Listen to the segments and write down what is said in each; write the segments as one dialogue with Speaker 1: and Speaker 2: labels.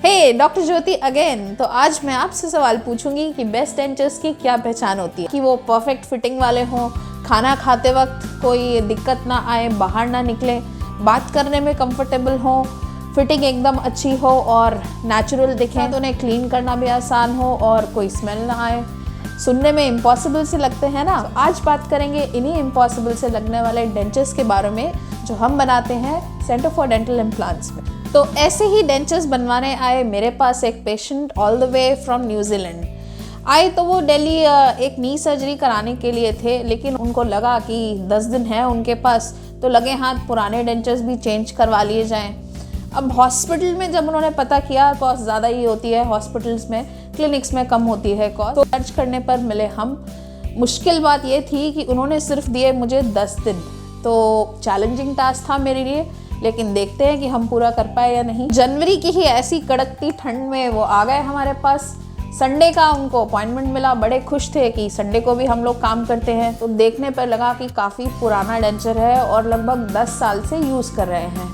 Speaker 1: हे doctor ज्योति again. तो आज मैं आपसे सवाल पूछूंगी कि बेस्ट डेंचर्स की क्या पहचान होती है, कि वो परफेक्ट फिटिंग वाले हों, खाना खाते वक्त कोई दिक्कत ना आए, बाहर ना निकले, बात करने में कंफर्टेबल हो, फिटिंग एकदम अच्छी हो और नेचुरल दिखे, तो उन्हें क्लीन करना भी आसान हो और कोई स्मेल ना आए। सुनने में इम्पॉसिबल से लगते हैं ना। तो आज बात करेंगे इन्हीं इम्पॉसिबल से लगने वाले डेंचर्स के बारे में जो हम बनाते हैं सेंटर फॉर डेंटल इम्प्लांट्स में। तो ऐसे ही डेंचर्स बनवाने आए मेरे पास एक patient all the way from New Zealand आए। तो वो दिल्ली एक नी सर्जरी कराने के लिए थे, लेकिन उनको लगा कि 10 दिन है उनके पास, तो लगे हाथ पुराने डेंचर्स भी चेंज करवा लिए जाएं। अब हॉस्पिटल में जब उन्होंने पता किया, कॉस्ट ज़्यादा ही होती है हॉस्पिटल्स में, क्लिनिक्स में कम होती है कॉस्ट, तो सर्च करने पर मिले हम। मुश्किल बात ये थी कि उन्होंने सिर्फ दिए मुझे 10 दिन, तो चैलेंजिंग टास्क था मेरे लिए, लेकिन देखते हैं कि हम पूरा कर पाए या नहीं। जनवरी की ही ऐसी कड़कती ठंड में वो आ गए हमारे पास। संडे का उनको अपॉइंटमेंट मिला, बड़े खुश थे कि संडे को भी हम लोग काम करते हैं। तो देखने पर लगा कि काफ़ी पुराना डेंचर है और लगभग 10 साल से यूज़ कर रहे हैं।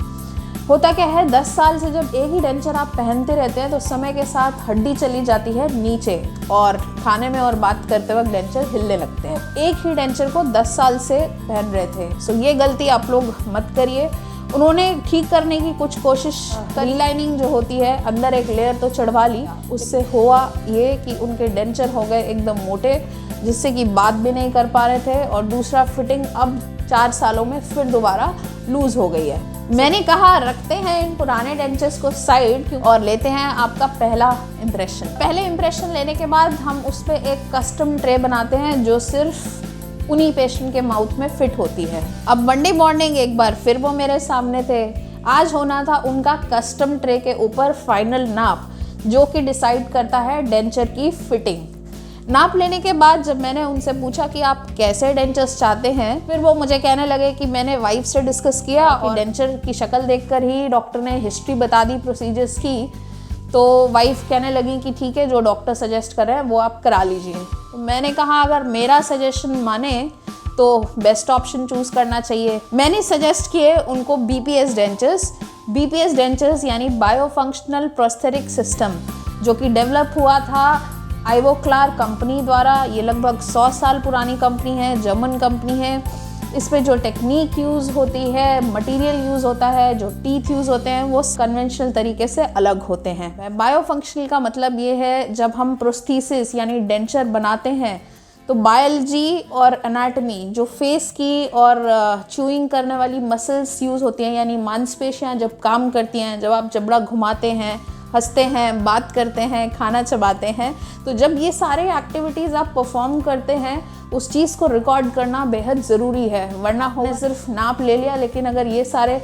Speaker 1: होता क्या है, 10 साल से जब एक ही डेंचर आप पहनते रहते हैं तो समय के साथ हड्डी चली जाती है नीचे और खाने में और बात करते वक्त डेंचर हिलने लगते हैं। एक ही डेंचर को 10 साल से पहन रहे थे। सो ये गलती आप लोग मत करिए। उन्होंने ठीक करने की कुछ कोशिश, रीलाइनिंग जो होती है, अंदर एक लेयर तो चढ़वा ली। उससे हुआ ये कि उनके डेंचर हो गए एकदम मोटे, जिससे कि बात भी नहीं कर पा रहे थे। और दूसरा, फिटिंग अब 4 सालों में फिर दोबारा लूज हो गई है। मैंने कहा रखते हैं इन पुराने डेंचर्स को साइड और लेते हैं आपका पहला इम्प्रेशन। पहले इम्प्रेशन लेने के बाद हम उस पर एक कस्टम ट्रे बनाते हैं जो सिर्फ उन्हीं पेशेंट के माउथ में फिट होती है। अब मंडे मॉर्निंग एक बार फिर वो मेरे सामने थे। आज होना था उनका कस्टम ट्रे के ऊपर फाइनल नाप, जो कि डिसाइड करता है डेंचर की फिटिंग। नाप लेने के बाद जब मैंने उनसे पूछा कि आप कैसे डेंचर्स चाहते हैं, फिर वो मुझे कहने लगे कि मैंने वाइफ से डिस्कस किया और डेंचर की शक्ल देखकर ही डॉक्टर ने हिस्ट्री बता दी प्रोसीजर्स की। तो वाइफ कहने लगी कि ठीक है, जो डॉक्टर सजेस्ट कर रहे हैं वो आप करा लीजिए। तो मैंने कहा अगर मेरा सजेशन माने तो बेस्ट ऑप्शन चूज़ करना चाहिए। मैंने सजेस्ट किए उनको BPS डेंचर्स। BPS डेंचर्स यानी बायो फंक्शनल प्रोस्थेटिक सिस्टम, जो कि डेवलप हुआ था आइवोक्लार कंपनी द्वारा। ये लगभग 100 साल पुरानी कंपनी है, जर्मन कंपनी है। इस पे जो टेक्निक यूज़ होती है, मटेरियल यूज़ होता है, जो टीथ यूज़ होते हैं, वो कन्वेंशनल तरीके से अलग होते हैं। बायो फंक्शनल का मतलब ये है, जब हम प्रोस्थीसिस यानी डेंचर बनाते हैं तो बायोलॉजी और एनाटॉमी, जो फेस की और च्यूइंग करने वाली मसल्स यूज़ होती हैं, यानी मांसपेशियाँ जब काम करती हैं, जब आप जबड़ा घुमाते हैं, हंसते हैं, बात करते हैं, खाना चबाते हैं, तो जब ये सारे एक्टिविटीज़ आप परफॉर्म करते हैं, उस चीज़ को रिकॉर्ड करना बेहद ज़रूरी है। वरना हो सिर्फ नाप ले लिया, लेकिन अगर ये सारे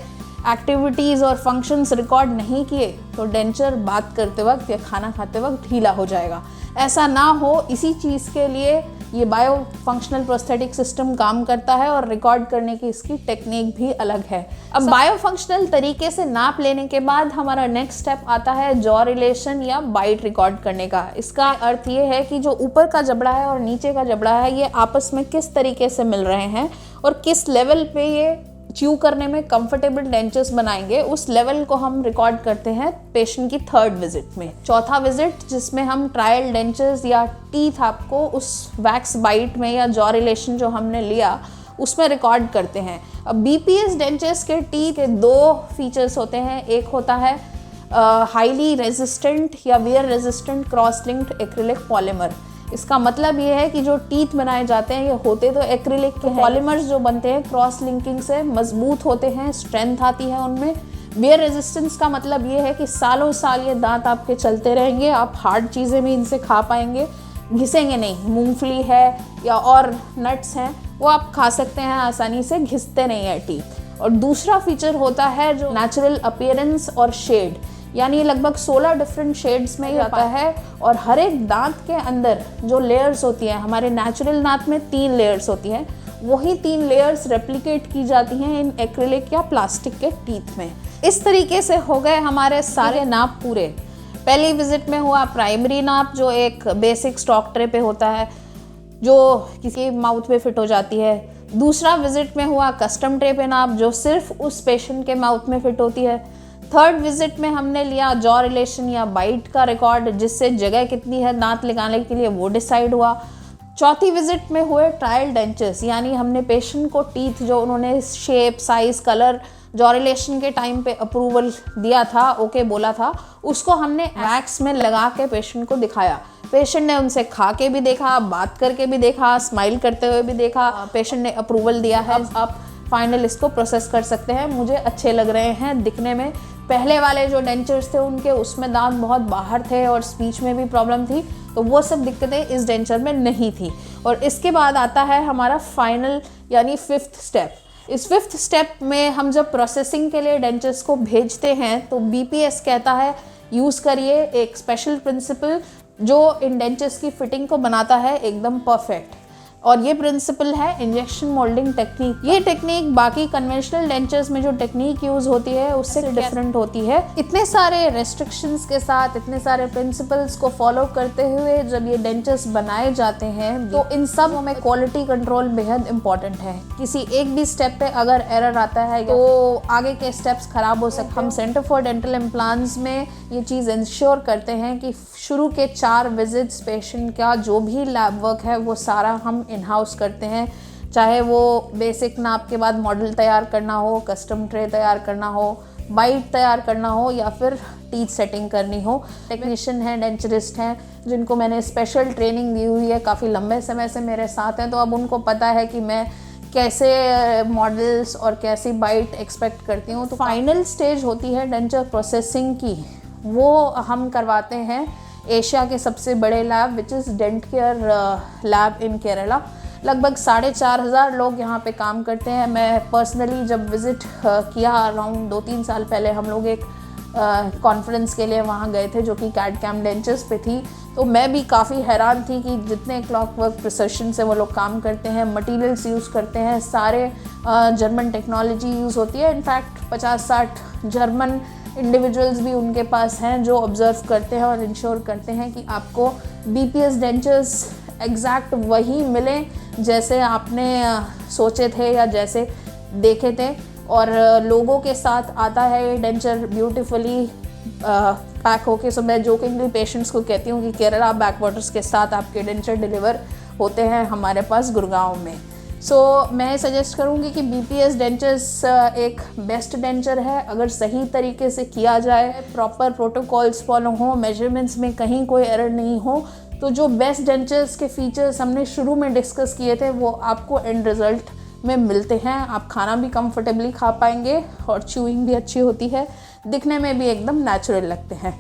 Speaker 1: एक्टिविटीज़ और फंक्शंस रिकॉर्ड नहीं किए तो डेंचर बात करते वक्त या खाना खाते वक्त ढीला हो जाएगा। ऐसा ना हो, इसी चीज़ के लिए ये बायो फंक्शनल प्रोस्थेटिक सिस्टम काम करता है और रिकॉर्ड करने की इसकी टेक्निक भी अलग है। अब बायो फंक्शनल तरीके से नाप लेने के बाद हमारा नेक्स्ट स्टेप आता है जॉ रिलेशन या बाइट रिकॉर्ड करने का। इसका अर्थ ये है कि जो ऊपर का जबड़ा है और नीचे का जबड़ा है, ये आपस में किस तरीके से मिल रहे हैं और किस लेवल पे ये च्यू करने में कंफर्टेबल डेंचर्स बनाएंगे, उस लेवल को हम रिकॉर्ड करते हैं पेशेंट की 3rd विजिट में। चौथा विजिट, जिसमें हम ट्रायल डेंचर्स या टीथ आपको उस वैक्स बाइट में या जॉ रिलेशन जो हमने लिया उसमें रिकॉर्ड करते हैं। अब BPS डेंचर्स के टीथ के 2 फीचर्स होते हैं। एक होता है हाईली रेजिस्टेंट या wear resistant cross linked acrylic polymer. इसका मतलब ये है कि जो टीथ बनाए जाते हैं ये होते तो एक्रिलिक के पॉलीमर्स जो बनते हैं क्रॉस लिंकिंग से मजबूत होते हैं, स्ट्रेंथ आती है उनमें। वियर रेजिस्टेंस का मतलब ये है कि सालों साल ये दांत आपके चलते रहेंगे, आप हार्ड चीज़ें भी इनसे खा पाएंगे, घिसेंगे नहीं। मूंगफली है या और नट्स हैं, वो आप खा सकते हैं आसानी से, घिसते नहीं है टीथ। और दूसरा फीचर होता है जो नेचुरल अपीयरेंस और शेड, यानी लगभग 16 डिफरेंट शेड्स में आता है। और हर एक दांत के अंदर जो लेयर्स होती हैं, हमारे नेचुरल दांत में 3 लेयर्स होती हैं, वही 3 लेयर्स रेप्लिकेट की जाती हैं इन एक्रिलिक या प्लास्टिक के टीथ में। इस तरीके से हो गए हमारे सारे नाप पूरे। पहली विजिट में हुआ प्राइमरी नाप, जो एक बेसिक स्टॉक ट्रे पे होता है, जो किसी माउथ में फिट हो जाती है। दूसरा विजिट में हुआ कस्टम ट्रे पे नाप, जो सिर्फ उस पेशेंट के माउथ में फिट होती है। थर्ड विजिट में हमने लिया जॉ रिलेशन या बाइट का रिकॉर्ड, जिससे जगह कितनी है दांत लगाने के लिए वो डिसाइड हुआ। चौथी विजिट में हुए ट्रायल डेंचर्स, यानी हमने पेशेंट को टीथ जो उन्होंने shape, size, colour jaw relation के टाइम पे अप्रूवल दिया था, ओके बोला था, उसको हमने वैक्स में लगा के पेशेंट को दिखाया। पेशेंट ने उनसे खा के भी देखा, बात करके भी देखा, स्माइल करते हुए भी देखा। पेशेंट ने अप्रूवल दिया है, आप फाइनल इसको प्रोसेस कर सकते हैं, मुझे अच्छे लग रहे हैं दिखने में। पहले वाले जो डेंचर्स थे उनके उसमें दांत बहुत बाहर थे और स्पीच में भी प्रॉब्लम थी, तो वो सब दिक्कतें इस डेंचर में नहीं थी। और इसके बाद आता है हमारा फाइनल यानी फिफ्थ स्टेप। इस फिफ्थ स्टेप में हम जब प्रोसेसिंग के लिए डेंचर्स को भेजते हैं तो बीपीएस कहता है यूज़ करिए एक स्पेशल प्रिंसिपल जो इन डेंचर्स की फिटिंग को बनाता है एकदम परफेक्ट, और ये प्रिंसिपल है इंजेक्शन मोल्डिंग टेक्निक। ये टेक्निक बाकी कन्वेंशनल डेंचर्स में जो टेक्निक यूज़ होती है उससे डिफरेंट होती है। इतने सारे रेस्ट्रिक्शंस के साथ, इतने सारे प्रिंसिपल्स को फॉलो करते हुए जब ये डेंचर्स बनाए जाते हैं तो इन सब में क्वालिटी कंट्रोल बेहद इंपॉर्टेंट है। किसी एक भी स्टेप पे अगर एरर आता है तो आगे के स्टेप्स खराब हो सकते हैं। हम सेंटर फॉर डेंटल इम्प्लांट्स में ये चीज़ इंश्योर करते हैं कि शुरू के 4 विजिट्स पेशेंट का जो भी लैब वर्क है वो सारा हम इन हाउस करते हैं, चाहे वो बेसिक नाप के बाद मॉडल तैयार करना हो, कस्टम ट्रे तैयार करना हो, बाइट तैयार करना हो या फिर टीथ सेटिंग करनी हो। टेक्नीशियन हैं, डेंचरिस्ट हैं जिनको मैंने स्पेशल ट्रेनिंग दी हुई है, काफ़ी लंबे समय से मेरे साथ हैं, तो अब उनको पता है कि मैं कैसे मॉडल्स और कैसी बाइट एक्सपेक्ट करती हूँ। तो फाइनल स्टेज होती है डेंचर प्रोसेसिंग की, वो हम करवाते हैं एशिया के सबसे बड़े lab which is dent care lab in Kerala. लगभग 4,500 लोग यहाँ पे काम करते हैं। मैं पर्सनली जब विज़िट किया अराउंड 2-3 साल पहले, हम लोग एक कॉन्फ्रेंस के लिए वहाँ गए थे जो कि कैड कैम डेंचर्स पे थी, तो मैं भी काफ़ी हैरान थी कि जितने क्लॉक वर्क प्रिसिशन से वो लोग काम करते हैं, मटेरियल्स यूज़ करते हैं, सारे जर्मन टेक्नोलॉजी यूज़ होती है। इनफैक्ट 50-60 जर्मन इंडिविजुअल्स भी उनके पास हैं जो ऑब्जर्व करते हैं और इंश्योर करते हैं कि आपको बीपीएस डेंचर्स एग्जैक्ट वही मिलें जैसे आपने सोचे थे या जैसे देखे थे। और लोगों के साथ आता है ये डेंचर ब्यूटीफुली पैक होके। सो मैं जोकिंगली पेशेंट्स को कहती हूँ कि केरला बैकवाटर्स के साथ आपके डेंचर डिलीवर होते हैं हमारे पास गुड़गांव में। मैं सजेस्ट करूँगी कि बीपीएस डेंचर्स एक बेस्ट डेंचर है अगर सही तरीके से किया जाए, प्रॉपर प्रोटोकॉल्स फॉलो हो, मेजरमेंट्स में कहीं कोई एरर नहीं हो, तो जो बेस्ट डेंचर्स के फीचर्स हमने शुरू में डिस्कस किए थे वो आपको एंड रिज़ल्ट में मिलते हैं। आप खाना भी कंफर्टेबली खा पाएंगे और च्यूइंग भी अच्छी होती है, दिखने में भी एकदम नेचुरल लगते हैं।